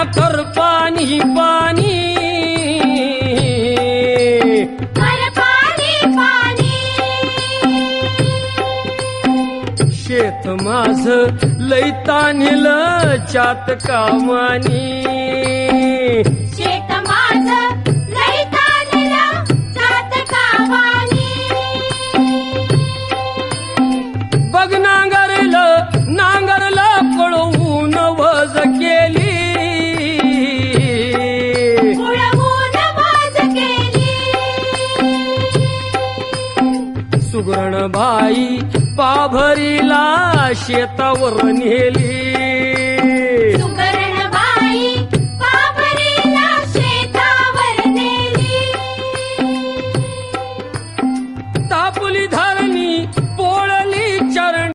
कर पाणी पाणी, कर पाणी पाणी. शेत माझ लई तान्हिल चात कामानी, शेत माझं लई ताणलं जात कामानी. बघ नांगरलं पळवून वज केली, उडवून बाज केली. सुगरण बाई पाभरीला शेतावर नेली,